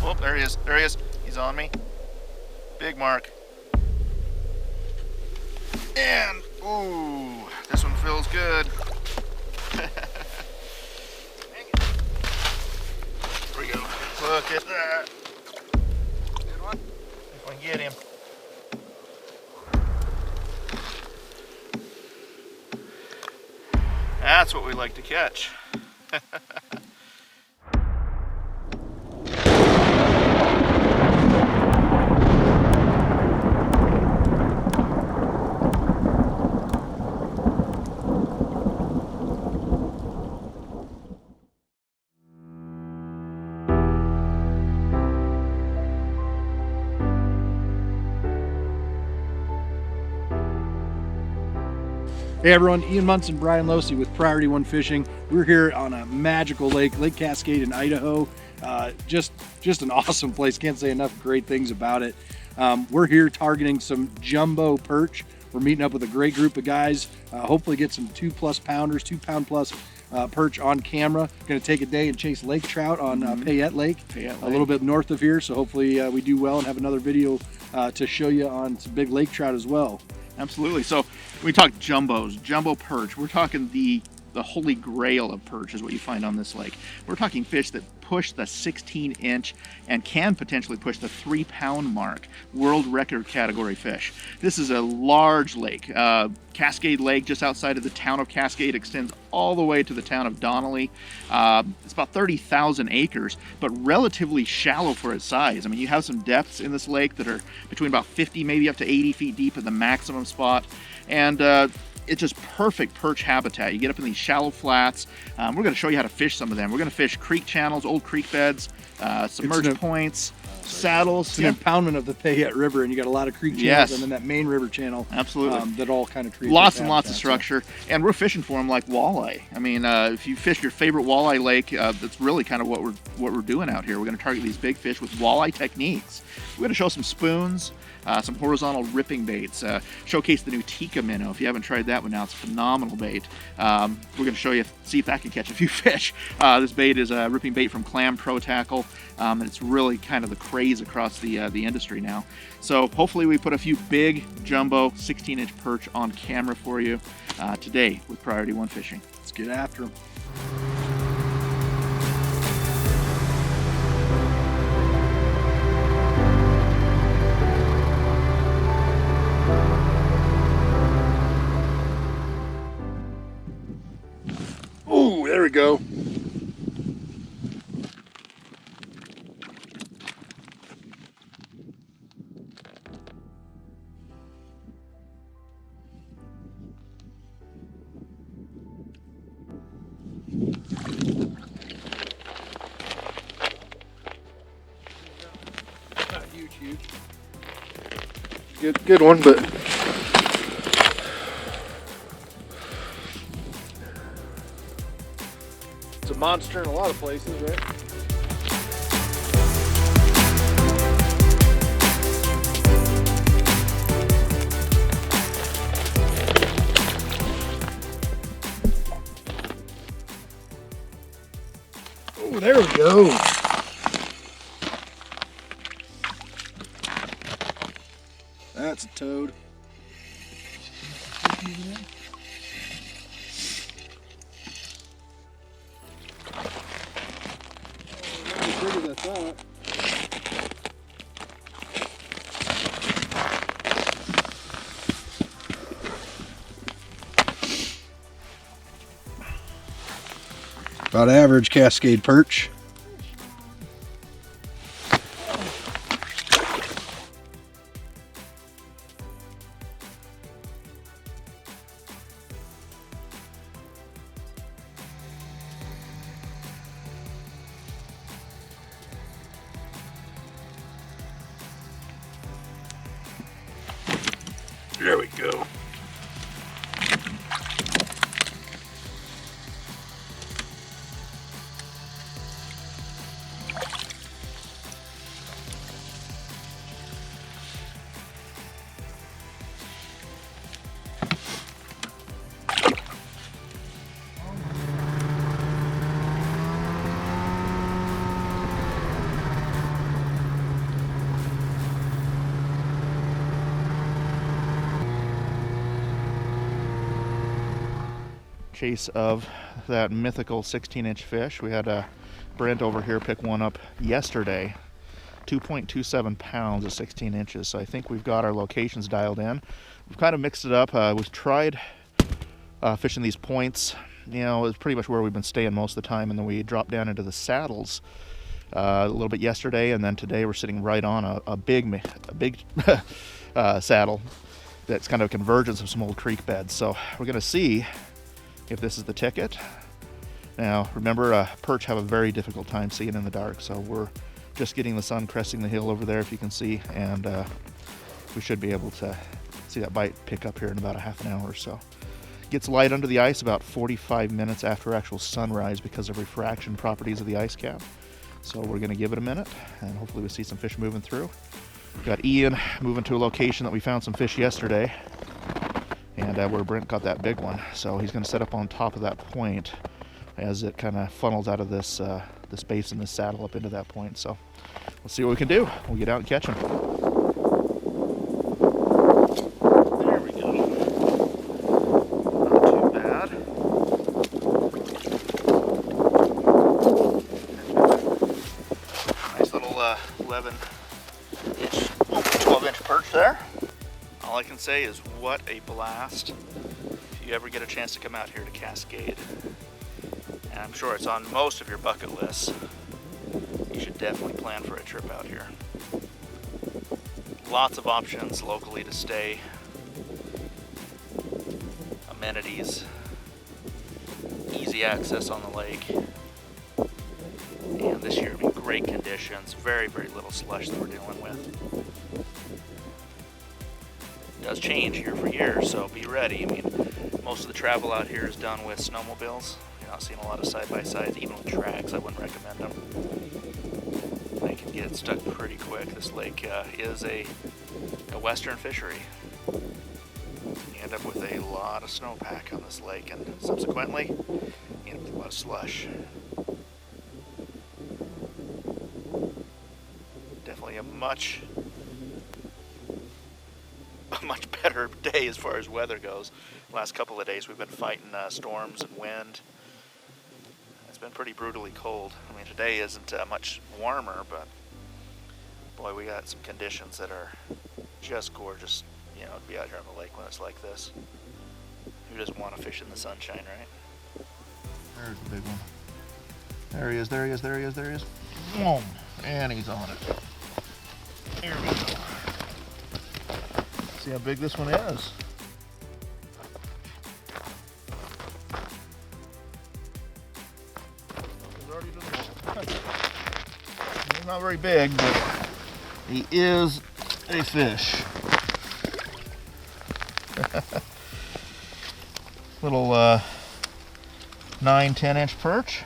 Oh, there he is. There he is. He's on me. Big mark. And, ooh, this one feels good. There we go. Look at that. Good one. If I can get him. That's what we like to catch. Hey everyone, Ian Muntz and Brian Losey with Priority One Fishing. We're here on a magical lake, Lake Cascade in Idaho. Just an awesome place. Can't say enough great things about it. We're here targeting some jumbo perch. We're meeting up with a great group of guys. Hopefully get some 2+ pounders, 2 pound plus perch on camera. Going to take a day and chase lake trout on Payette Lake, a little bit north of here. So hopefully we do well and have another video to show you on some big lake trout as well. Absolutely. So we talk jumbos, jumbo perch. We're talking the holy grail of perch is what you find on this lake. We're talking fish that push the 16-inch and can potentially push the 3-pound mark. World record category fish. This is a large lake. Cascade Lake, just outside of the town of Cascade, extends all the way to the town of Donnelly. It's about 30,000 acres, but relatively shallow for its size. I mean, you have some depths in this lake that are between about 50, maybe up to 80 feet deep at the maximum spot. And it's just perfect perch habitat. You get up in these shallow flats. We're going to show you how to fish some of them. We're going to fish creek channels, old creek beds, submerged points, saddles. It's an impoundment of the Payette River, and you got a lot of creek channels and then that main river channel. Absolutely. That all kind of creates lots and lots of structure, and we're fishing for them like walleye. I mean, if you fish your favorite walleye lake, that's really kind of what we're doing out here. We're going to target these big fish with walleye techniques. We're going to show some spoons, some horizontal ripping baits, showcase the new Tika minnow. If you haven't tried that one now, it's a phenomenal bait. We're going to show you, see if that can catch a few fish. This bait is a ripping bait from Clam Pro Tackle, and it's really kind of the craze across the industry now. So hopefully we put a few big jumbo 16-inch perch on camera for you today with Priority One Fishing. Let's get after them. Oh, there we go. Not huge. Good one, but it's a monster in a lot of places, right? Oh, there we go. That's a toad. About average Cascade perch. There we go. chase of that mythical 16-inch fish. We had Brent over here pick one up yesterday. 2.27 pounds at 16 inches. So I think we've got our locations dialed in. We've kind of mixed it up. We've tried fishing these points. You know, it's pretty much where we've been staying most of the time, and then we dropped down into the saddles a little bit yesterday, and then today we're sitting right on a big saddle that's kind of a convergence of some old creek beds. So we're going to see if this is the ticket. Now, remember, perch have a very difficult time seeing in the dark, so we're just getting the sun cresting the hill over there, if you can see, and we should be able to see that bite pick up here in about a half an hour or so. Gets light under the ice about 45 minutes after actual sunrise because of refraction properties of the ice cap. So we're going to give it a minute, and hopefully we see some fish moving through. We've got Ian moving to a location that we found some fish yesterday, and where Brent got that big one. So he's going to set up on top of that point as it kind of funnels out of this this base in this saddle up into that point. So we'll see what we can do. We'll get out and catch him. There we go. Not too bad. Nice little 11-inch, 12-inch perch there. All I can say is what a blast if you ever get a chance to come out here to Cascade. And I'm sure it's on most of your bucket lists. You should definitely plan for a trip out here. Lots of options locally to stay, amenities, easy access on the lake, and this year will be great conditions, very little slush that we're dealing with. It does change year for year, so be ready. I mean, most of the travel out here is done with snowmobiles. You're not seeing a lot of side-by-sides, even with tracks. I wouldn't recommend them. They can get stuck pretty quick. This lake is a western fishery. You end up with a lot of snowpack on this lake, and subsequently, you end up with a lot of slush. Definitely a much better day as far as weather goes. The last couple of days we've been fighting storms and wind. It's been pretty brutally cold. I mean, today isn't much warmer, but boy, we got some conditions that are just gorgeous, you know, to be out here on the lake when it's like this. Who doesn't want to fish in the sunshine, right? There's the big one. There he is, there he is, there he is, there he is. Boom! And he's on it. Here we go. See how big this one is. He's not very big, but he is a fish. Little 9-10-inch perch.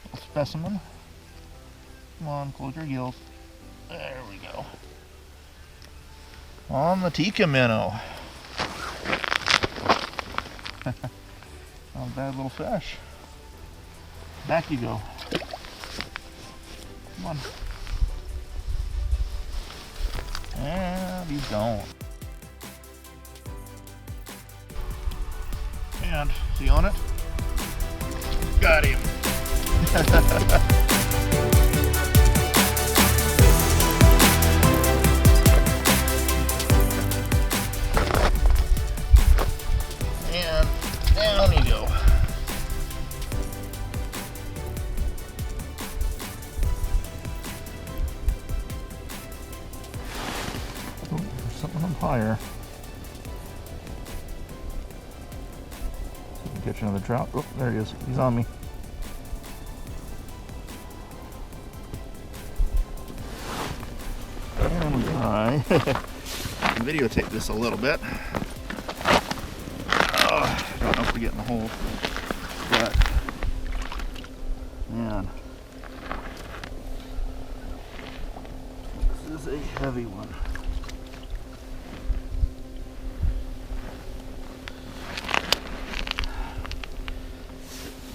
Little specimen. Come on, close your gills. There we go. On the Tika minnow. Not a bad little fish. Back you go. Come on. And he's gone. And is he on it? Got him. And down you go. Oh, there's something on fire. Get you another trout. Oh, there he is. He's on me. And I videotape this a little bit. I don't know if we're getting the hole, but man, this is a heavy one.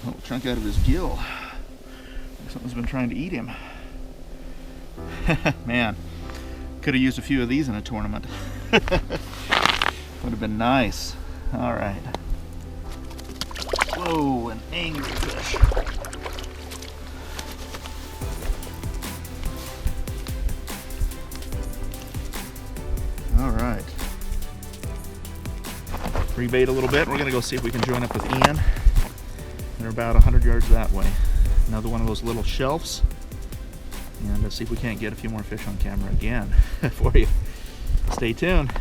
Little chunk out of his gill. Something's been trying to eat him. Man, could have used a few of these in a tournament. Would have been nice. All right. Oh, an anglerfish. All right. Rebait a little bit. We're gonna go see if we can join up with Ian. They're about 100 yards that way. Another one of those little shelves. And let's see if we can't get a few more fish on camera again for you. Stay tuned.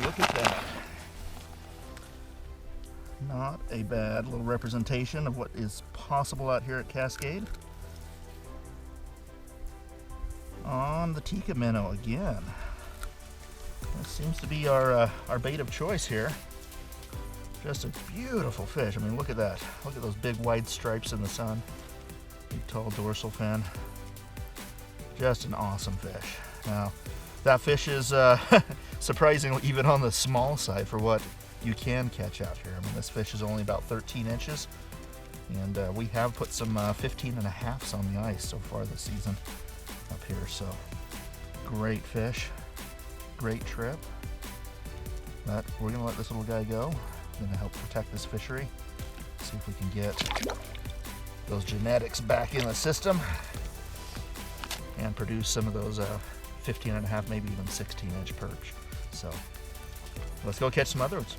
Look at that. Not a bad little representation of what is possible out here at Cascade. On the Tikka minnow again. This seems to be our bait of choice here. Just a beautiful fish. I mean, look at that. Look at those big wide stripes in the sun. Big tall dorsal fin. Just an awesome fish. Now, that fish is surprisingly even on the small side for what you can catch out here. I mean, this fish is only about 13 inches, and we have put some 15.5s on the ice so far this season up here. So, great fish, great trip. But we're gonna let this little guy go. I'm gonna help protect this fishery. See if we can get those genetics back in the system and produce some of those 15.5, maybe even 16-inch perch. So let's go catch some other ones.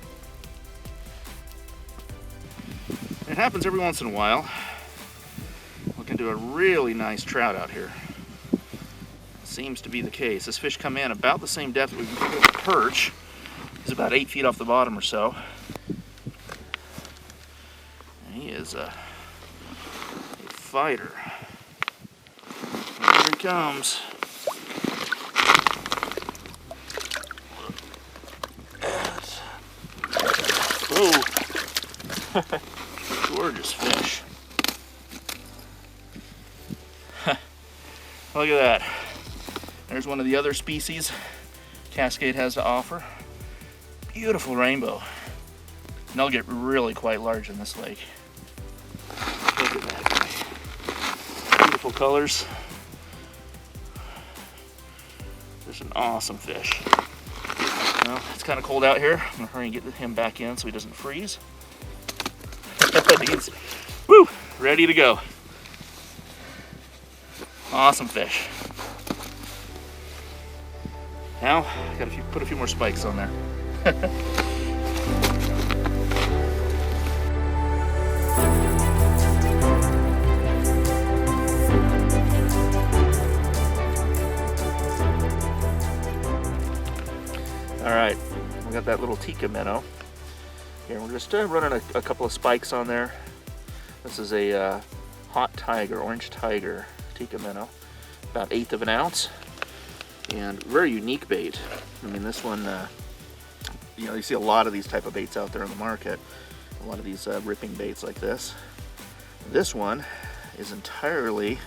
It happens every once in a while. Looking to a really nice trout out here. Seems to be the case. This fish come in about the same depth we've been with the perch. He's about 8 feet off the bottom or so. And he is a fighter. Here he comes. Whoa. Gorgeous fish. Look at that. There's one of the other species Cascade has to offer. Beautiful rainbow. And they'll get really quite large in this lake. Look at that guy. Beautiful colors. Just an awesome fish. Well, it's kind of cold out here. I'm gonna hurry and get him back in so he doesn't freeze. He's ready to go. Awesome fish. Now, gotta put a few more spikes on there. All right, we got that little Tikka minnow. Here, we're just running a couple of spikes on there. This is a hot tiger, orange tiger Tikka minnow, about 1/8 of an ounce, and very unique bait. I mean, this one, you know, you see a lot of these type of baits out there on the market. A lot of these ripping baits like this. This one is entirely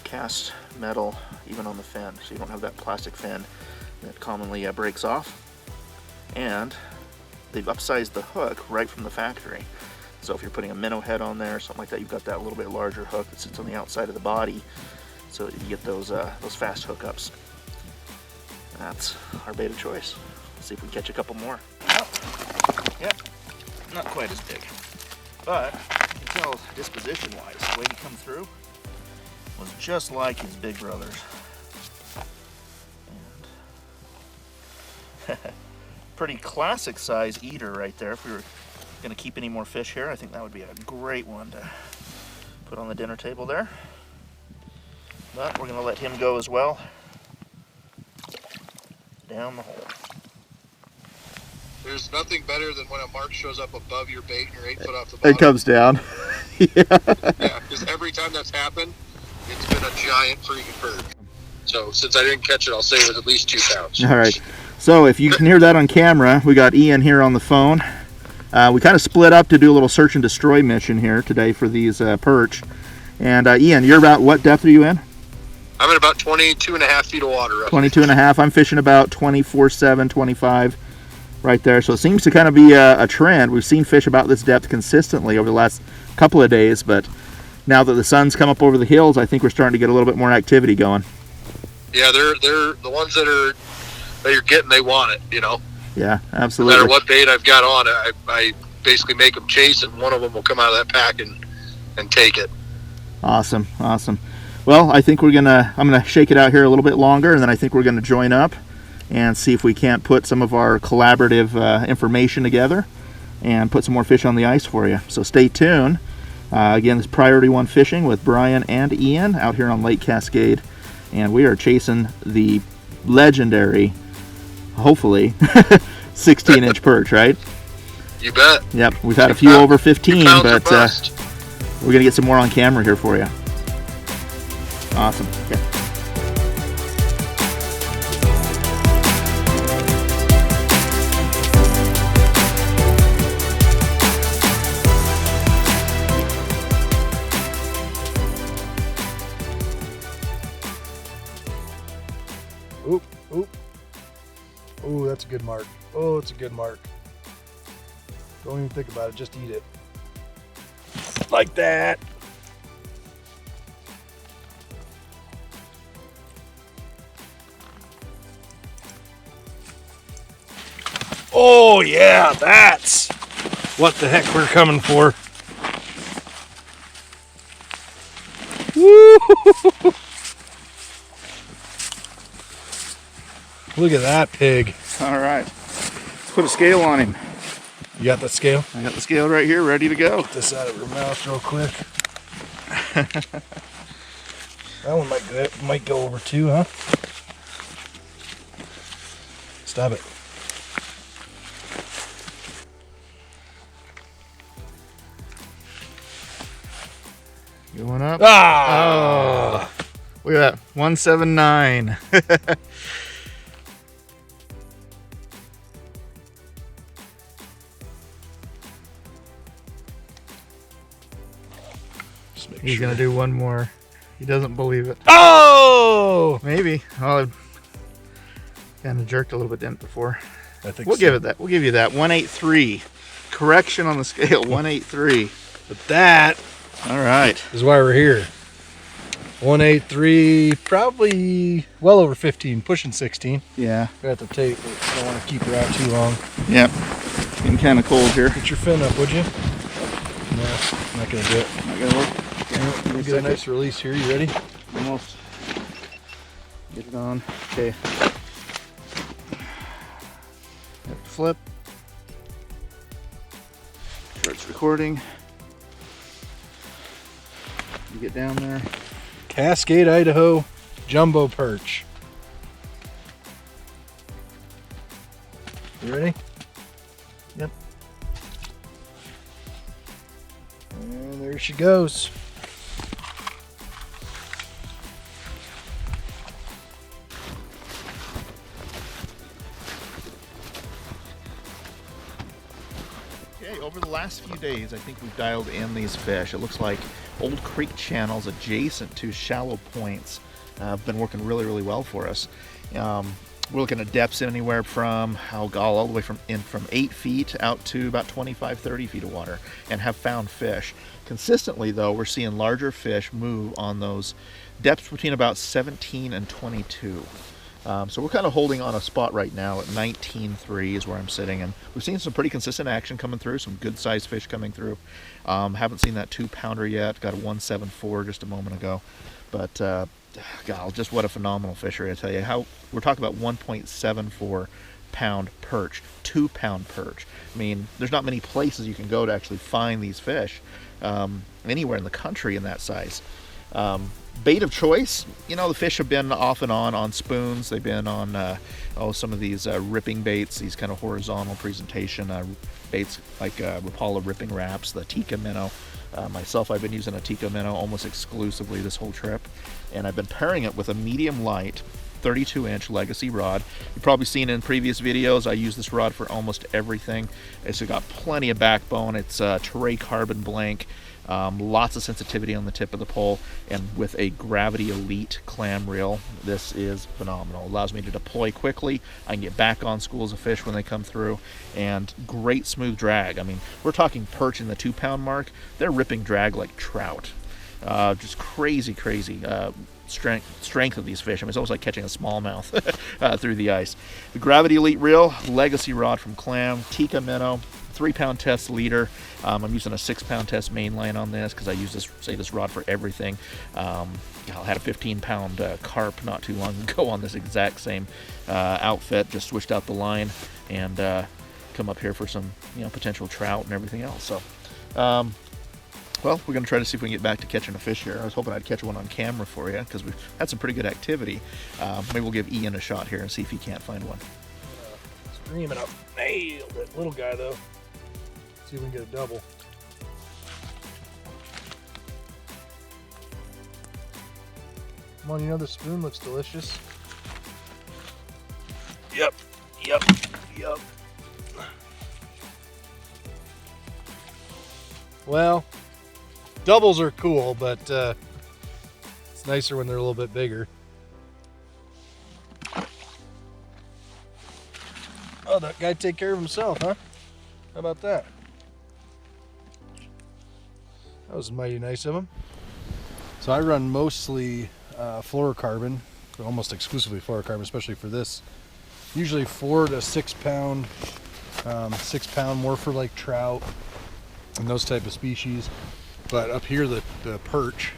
cast metal, even on the fin, so you don't have that plastic fin that commonly breaks off. And they've upsized the hook right from the factory. So if you're putting a minnow head on there or something like that, you've got that little bit larger hook that sits on the outside of the body, so you get those fast hookups. And that's our bait of choice. Let's see if we can catch a couple more. Oh, yeah, not quite as big, but you can tell disposition-wise, the way he come through was just like his big brothers. And pretty classic size eater right there. If we were going to keep any more fish here, I think that would be a great one to put on the dinner table there. But we're going to let him go as well. Down the hole. There's nothing better than when a mark shows up above your bait and you're 8 foot off the bottom. It comes down. Yeah, because every time that's happened, it's been a giant freaking perch. So since I didn't catch it, I'll say it was at least 2 pounds. All right. So if you can hear that on camera, we got Ian here on the phone. We kind of split up to do a little search and destroy mission here today for these perch. And Ian, you're about, what depth are you in? I'm at about 22.5 feet of water. 22.5. I'm fishing about 24/7, 25. right there. So it seems to kind of be a trend. We've seen fish about this depth consistently over the last couple of days, but now that the sun's come up over the hills, I think we're starting to get a little bit more activity going. Yeah, they're the ones that you're getting. They want it, you know. Yeah, absolutely. No matter what bait I've got on, I basically make them chase, and one of them will come out of that pack and take it. Awesome, awesome. Well, I think I'm gonna shake it out here a little bit longer, and then I think we're gonna join up and see if we can't put some of our collaborative information together and put some more fish on the ice for you. So stay tuned. Again, this Priority 1 Fishing with Brian and Ian out here on Lake Cascade, and we are chasing the legendary, hopefully, 16-inch perch, right? You bet. Yep, we've had a few over 15, but we're going to get some more on camera here for you. Awesome. Okay. Oop, oop. Oh, that's a good mark. Oh, it's a good mark. Don't even think about it, just eat it. Like that. Oh yeah, that's what the heck we're coming for. Woo! Look at that pig. All right, let's put a scale on him. You got that scale? I got the scale right here, ready to go. Get this out of her mouth real quick. That one might go over 2, huh? Stop it. Going up. Ah! Oh, look at that, 179. He's gonna do one more. He doesn't believe it. Oh! Maybe. Well, I kind of jerked a little bit, didn't it, before? I think We'll give it that. We'll give you that. 183. Correction on the scale. 183. But that All right. is why we're here. 183, probably well over 15, pushing 16. Yeah. Got the tape, but I don't want to keep her out too long. Yep. Getting kind of cold here. Get your fin up, would you? No, not gonna do it. Not gonna work. We'll get a nice release here. You ready? Almost. Get it on. Okay. Flip. Starts recording. You get down there. Cascade, Idaho, jumbo perch. You ready? Yep. And there she goes. Okay, over the last few days, I think we've dialed in these fish. It looks like old creek channels adjacent to shallow points have been working really, really well for us. We're looking at depths anywhere from, all the way from 8 feet out to about 25, 30 feet of water, and have found fish. Consistently, though, we're seeing larger fish move on those depths between about 17 and 22. So we're kind of holding on a spot right now at 19.3 is where I'm sitting, and we've seen some pretty consistent action coming through, some good sized fish coming through. Haven't seen that 2-pounder yet. Got a 174 just a moment ago, but God, just what a phenomenal fishery! I tell you, how we're talking about 1.74 pound perch, 2-pound perch. I mean, there's not many places you can go to actually find these fish anywhere in the country in that size. Bait of choice, you know, the fish have been off and on spoons. They've been on some of these ripping baits, these kind of horizontal presentation baits like Rapala ripping wraps, the Tikka minnow. Myself, I've been using a Tikka minnow almost exclusively this whole trip, and I've been pairing it with a medium light 32-inch legacy rod. You've probably seen in previous videos I use this rod for almost everything. It's got plenty of backbone. It's Teray carbon blank. Lots of sensitivity on the tip of the pole, and with a Gravity Elite clam reel, this is phenomenal. Allows me to deploy quickly. I can get back on schools of fish when they come through, and great smooth drag. I mean, we're talking perch in the 2-pound mark. They're ripping drag like trout. Just crazy strength of these fish. I mean, it's almost like catching a smallmouth through the ice. The Gravity Elite reel, legacy rod from Clam, Tika minnow, 3-pound test leader. I'm using a 6-pound test mainline on this because I use this rod for everything. I had a 15-pound carp not too long ago on this exact same outfit. Just switched out the line and come up here for some potential trout and everything else. So well, we're going to try to see if we can get back to catching a fish here. I was hoping I'd catch one on camera for you because we've had some pretty good activity. Maybe we'll give Ian a shot here and see if he can't find one. Screaming up. Nailed it. Little guy, though. See if we can get a double. Come on, this spoon looks delicious. Yep. Well, doubles are cool, but it's nicer when they're a little bit bigger. Oh, that guy take care of himself, huh? How about that? That was mighty nice of him. So I run mostly fluorocarbon, almost exclusively fluorocarbon, especially for this. Usually 4 to 6 pound, 6 pound more for like trout and those type of species. But up here, the perch,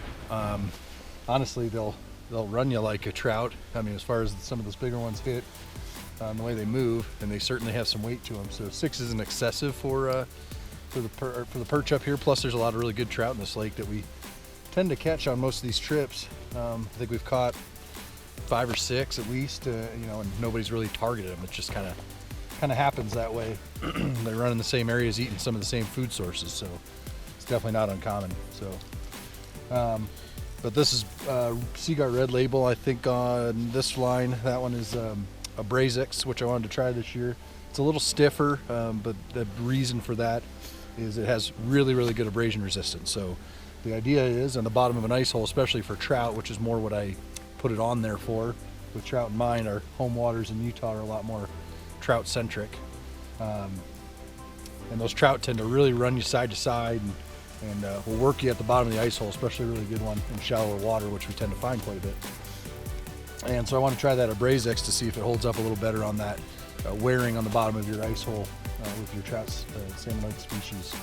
honestly, they'll run you like a trout. I mean, as far as some of those bigger ones hit, the way they move, and they certainly have some weight to them. So 6 isn't excessive for the perch up here. Plus, there's a lot of really good trout in this lake that we tend to catch on most of these trips. I think we've caught 5 or 6 at least, and nobody's really targeted them. It just kind of happens that way. They run in the same areas, eating some of the same food sources, so it's definitely not uncommon. So, but this is Seaguar Red Label. I think on this line, that one is a Brazix, which I wanted to try this year. It's a little stiffer, but the reason for that is it has really, really good abrasion resistance. So the idea is on the bottom of an ice hole, especially for trout, which is more what I put it on there for, with trout in mind, our home waters in Utah are a lot more trout centric. And those trout tend to really run you side to side and will work you at the bottom of the ice hole, especially a really good one in shallower water, which we tend to find quite a bit. And so I want to try that Brazix to see if it holds up a little better on that wearing on the bottom of your ice hole with your trout, same length species.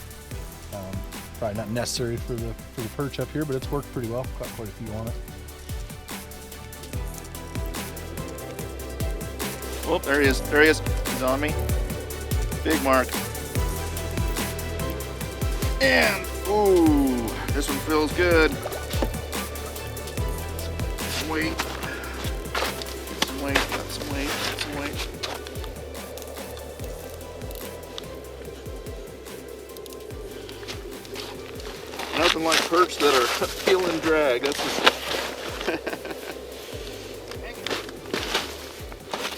Probably not necessary for the perch up here, but it's worked pretty well. Caught quite a few on it. Oh, there he is. He's on me. Big mark. And, ooh, this one feels good. Some weight. Get some weight, got some weight, got some weight. Nothing like perch that are peeling drag, that's for sure.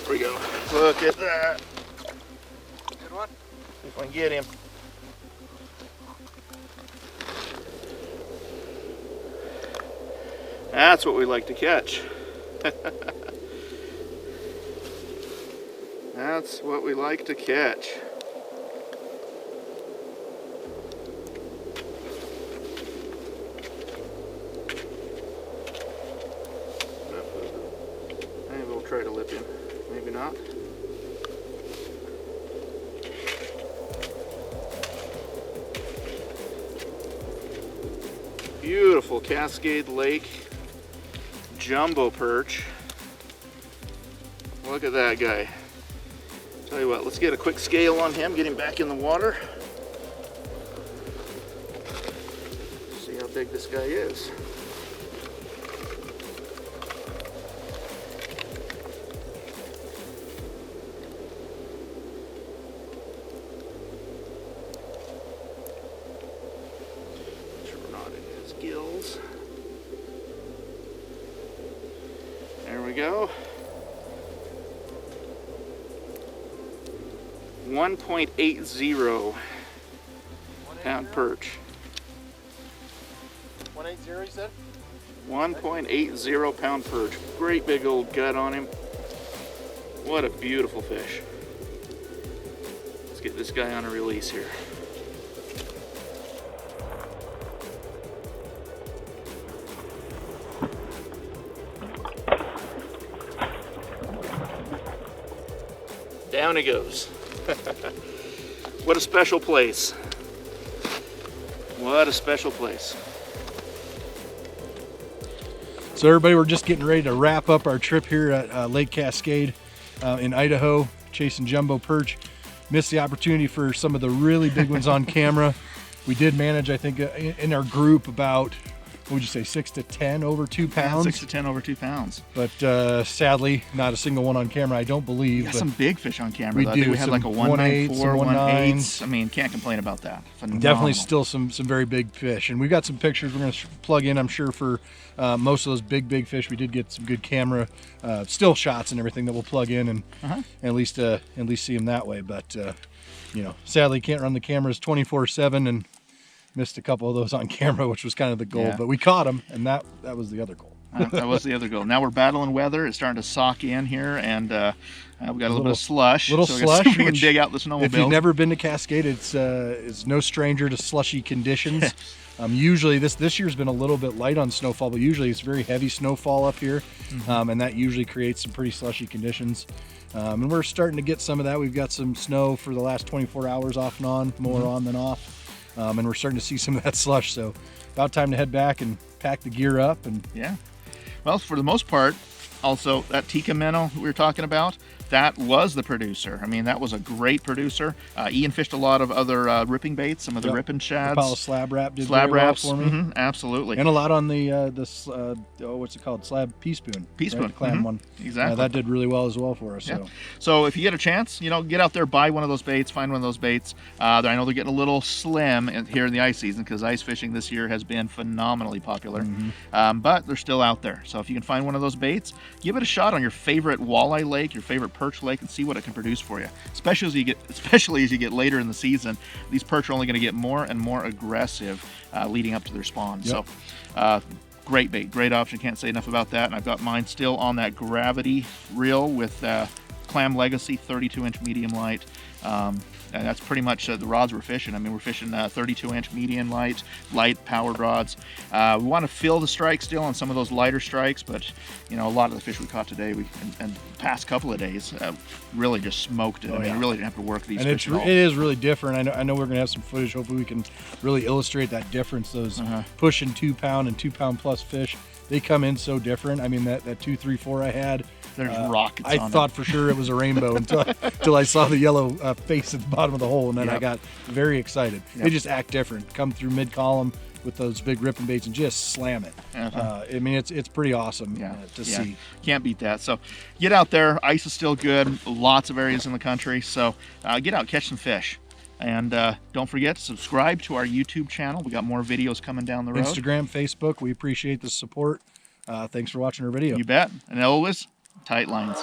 There we go. Look at that. Good one. See if I can get him. That's what we like to catch. That's what we like to catch. Maybe we'll try to lip him. Maybe not. Beautiful Cascade Lake jumbo perch. Look at that guy. Tell you what, let's get a quick scale on him, get him back in the water. See how big this guy is. Gills. There we go. 1.80 pound perch. 1.80 you said? 1.80 pound perch. Great big old gut on him. What a beautiful fish. Let's get this guy on a release here. Down he goes. What a special place. What a special place. So everybody, we're just getting ready to wrap up our trip here at Lake Cascade in Idaho, chasing jumbo perch. Missed the opportunity for some of the really big ones on camera. We did manage, I think, in our group about, what would you say, 6 to 10 over 2 pounds? 6 to 10 over 2 pounds. But sadly, not a single one on camera, I don't believe. We got some big fish on camera. We though. do. I think we had like a 194, 1.8. I mean, can't complain about that. Phenomenal. Definitely still some very big fish. And we've got some pictures we're going to plug in, I'm sure, for most of those big fish. We did get some good camera still shots and everything that we'll plug in and at least see them that way. But you know, sadly can't run the cameras 24/7 and missed a couple of those on camera, which was kind of the goal. But we caught them, and that was the other goal. That was the other goal. Now we're battling weather. It's starting to sock in here, and we got a little bit of slush. Little so slush. We can dig out the snowmobile. If you've never been to Cascade, it's no stranger to slushy conditions. Usually this year's been a little bit light on snowfall, but usually it's very heavy snowfall up here, and that usually creates some pretty slushy conditions. And we're starting to get some of that. We've got some snow for the last 24 hours off and on, more on than off. And we're starting to see some of that slush, so about time to head back and pack the gear up. And yeah, well, for the most part, also that Tikka minnow we were talking about, that was the producer. I mean, that was a great producer. Ian fished a lot of other ripping baits, some of the ripping shads. Pile slab wrap did slab very well wraps for me. Absolutely, and a lot on the what's it called, slab pea spoon, right? clam one. Exactly, that did really well as well for us. So if you get a chance, you know, get out there, buy one of those baits, find one of those baits. I know they're getting a little slim here in the ice season because ice fishing this year has been phenomenally popular, but they're still out there. So if you can find one of those baits, give it a shot on your favorite walleye lake, your favorite perch lake, and see what it can produce for you. Especially as you get later in the season, these perch are only going to get more and more aggressive leading up to their spawn. So great bait, great option. Can't say enough about that. And I've got mine still on that gravity reel with Clam Legacy 32-inch medium light. And that's pretty much the rods we're fishing. I mean, we're fishing 32-inch medium light powered rods. We want to fill the strike still on some of those lighter strikes, but you know, a lot of the fish we caught today, and past couple of days, really just smoked it. I mean, really didn't have to work these fish at all. It is really different. I know we're gonna have some footage. Hopefully, we can really illustrate that difference. Those pushing 2 pound and 2 pound plus fish, they come in so different. I mean, that 2, 3, 4 I had. There's rockets I on thought it. for sure it was a rainbow until I saw the yellow face at the bottom of the hole, and then I got very excited. They just act different. Come through mid-column with those big ripping baits and just slam it. I mean, it's pretty awesome to see. Can't beat that. So get out there. Ice is still good. Lots of areas in the country. So get out, catch some fish. And don't forget to subscribe to our YouTube channel. We got more videos coming down the road. Instagram, Facebook. We appreciate the support. Thanks for watching our video. You bet. And always, tight lines.